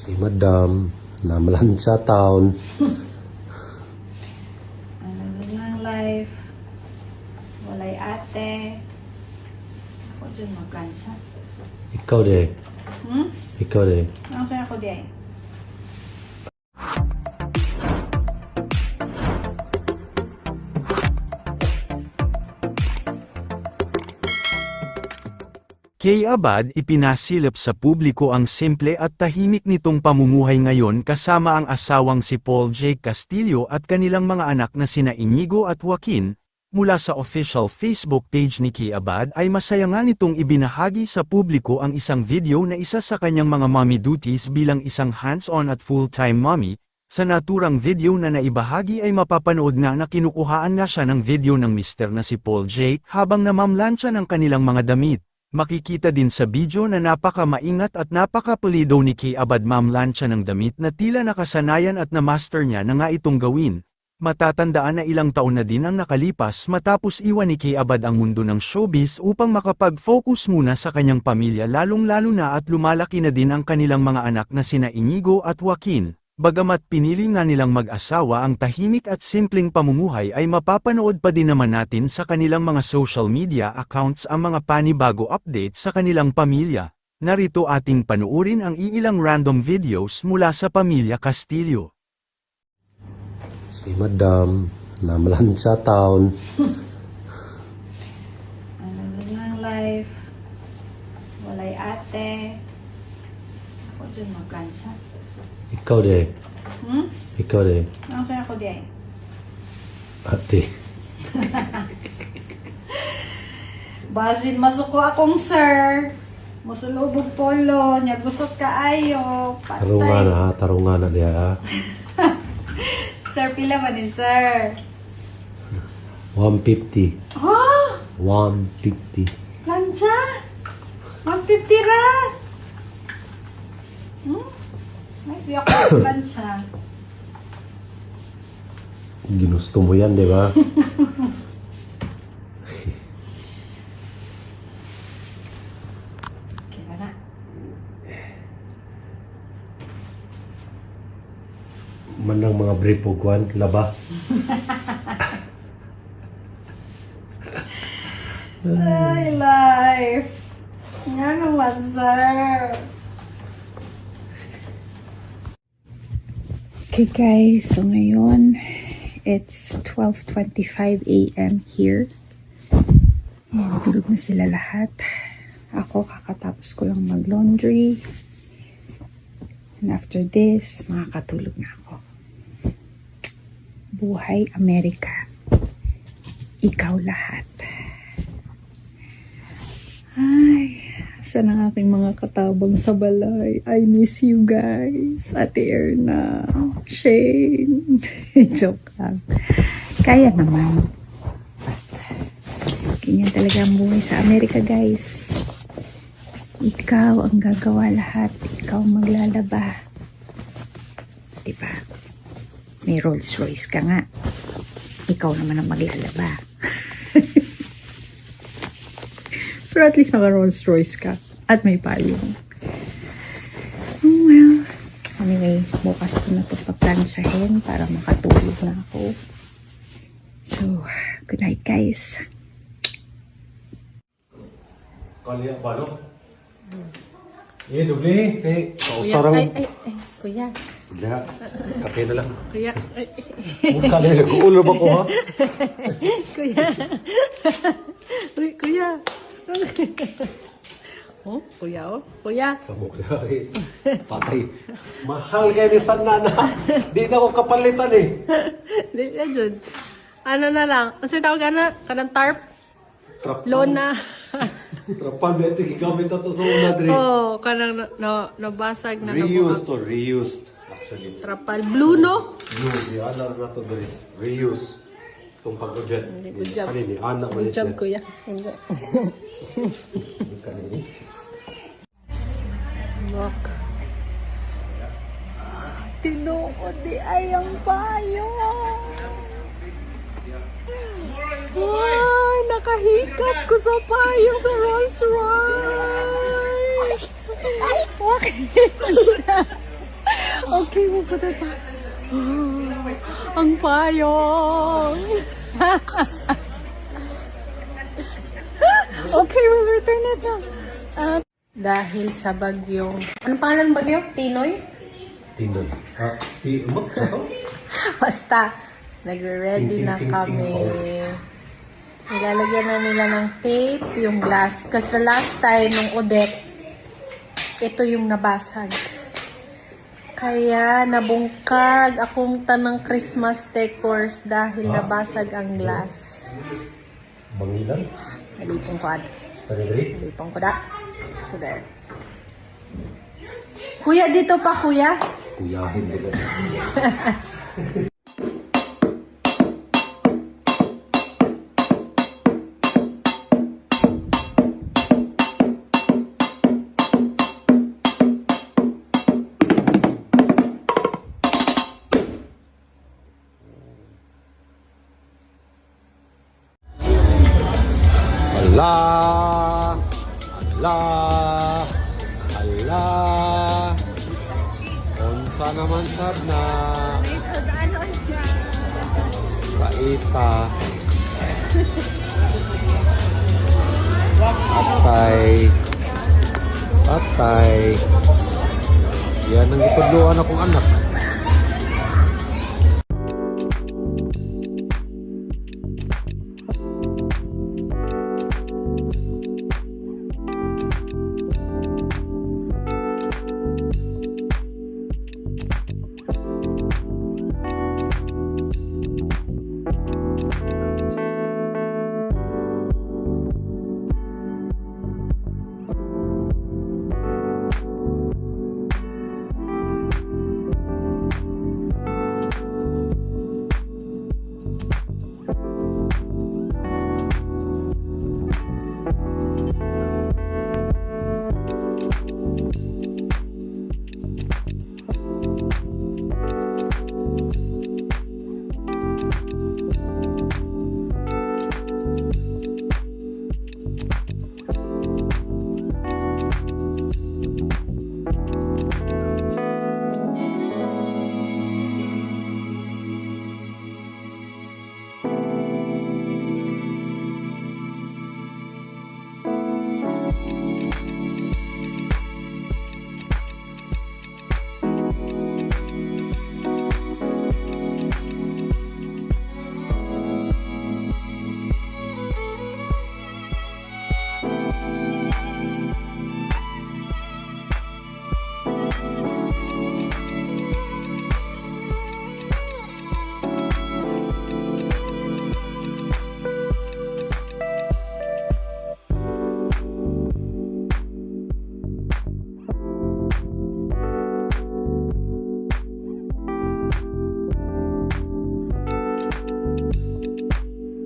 Si Madam, namalan sa town. Ano dyan ang life? Walay ate. Ako dyan magkansya. Ikaw de. Ikaw de. Ang saya ko di ay. Kay Abad ipinasilip sa publiko ang simple at tahimik nitong pamumuhay ngayon kasama ang asawang si Paul J. Castillo at kanilang mga anak na sina Inigo at Joaquin. Mula sa official Facebook page ni Kay Abad ay masaya nga nitong ibinahagi sa publiko ang isang video na isa sa kanyang mga mommy duties bilang isang hands-on at full-time mommy. Sa naturang video na naibahagi ay mapapanood nga na kinukuhaan nga siya ng video ng mister na si Paul J. habang namamlansya ng kanilang mga damit. Makikita din sa video na napaka-maingat at napaka-pulido ni Kay Abad mamlansya ng damit na tila nakasanayan at na-master niya na nga itong gawin. Matatandaan na ilang taon na din ang nakalipas matapos iwan ni Kay Abad ang mundo ng showbiz upang makapag-focus muna sa kanyang pamilya lalong-lalo na at lumalaki na din ang kanilang mga anak na sina Inigo at Joaquin. Bagamat pinili nga nilang mag-asawa ang tahimik at simpleng pamumuhay ay mapapanood pa din naman natin sa kanilang mga social media accounts ang mga panibago update sa kanilang pamilya. Narito ating panuurin ang iilang random videos mula sa pamilya Castillo. Si Madam, namalan sa town. Ano dyan ang life? Walay ate. Ako dyan magkansya. Ikaw de. Ikaw de. Ang saya ko di ay. Ate. Basin masuko akong sir. Musulubog polo. Nya busot kaayo. Tarungan na ha, tarungan na diya ha. Sir, pila ba ni sir? 150. Oh! 150. Plancha! 150 ra! Nice, di ako plancha. Ginusto mo yan, di ba? Kaya na. Manang mga bripogwan, laba. Ay, life! Nga naman, sir! Okay guys, so ngayon, it's 12:25 a.m. here. Ayan, tulog na sila lahat. Ako, kakatapos ko lang mag-laundry. And after this, makakatulog na ako. Buhay Amerika. Ikaw lahat. Ay, saan ang aking mga katabang sa balay? I miss you guys. Ate Erna, Shane. Joke lang. Kaya naman. Ganyan talaga ang buhay sa Amerika guys. Ikaw ang gagawa lahat. Ikaw ang maglalaba. Diba? May Rolls Royce ka nga. Ikaw naman ang maglalaba. Pero at least naka Rolls Royce ka. At may payong. Oh well. Anyway, bukas ko na ito paplansyahin para makatulog na ako. So, good night guys. Kaliya ba, no? Dubli. Sarang. Kuya. Sige ha, kape na lang. Kuya. Mukha na yun, ulo ba ko ha? Kuya. Uy, kuya. Oh, kuya, oh. Kuya. Kamukha eh. Patay. Mahal kayo ni Sanana. Di na ako kapalitan eh. Di na dyan. Ano na lang? Kasi tawag ka na, kanang tarp? Loan na. Trapal, beto, gigamit na to sa una, Dre. Oh, kanang nabasag na Reused to, reused. Actually. trapal. Blue, no? Use, di ana na to, Dre. Reuse. Itong pag-ugat. Good job. Kanini, anak mo Good niya job, siya. kuya. Hindi. Kanini. Look. Tinuod di ay ang payo. Ay, nakahikap ko sa payong sa Rolls Royce. Ay, bakit? Okay, mapunta pa. Ang payong. Okay, we'll return it now. Dahil sa bagyong... Anong pangalan ng bagyo? Tinoy? Tinoy. Basta, nagre-ready na kami. Nilalagyan na nila ng tape yung glass. Kasi the last time, nung Odette, ito yung nabasag. Kaya nabungkag akong tanang Christmas decors dahil nabasag ang glass. Bangilan? Nalipong ko. Panigri? Nalipong ko da. So there. Kuya, dito pa kuya. Kuyahin dito. Allah, Allah, Allah. Unsa naman sad na? Baita. Atay. Atay. Yan ang itudluan akong anak.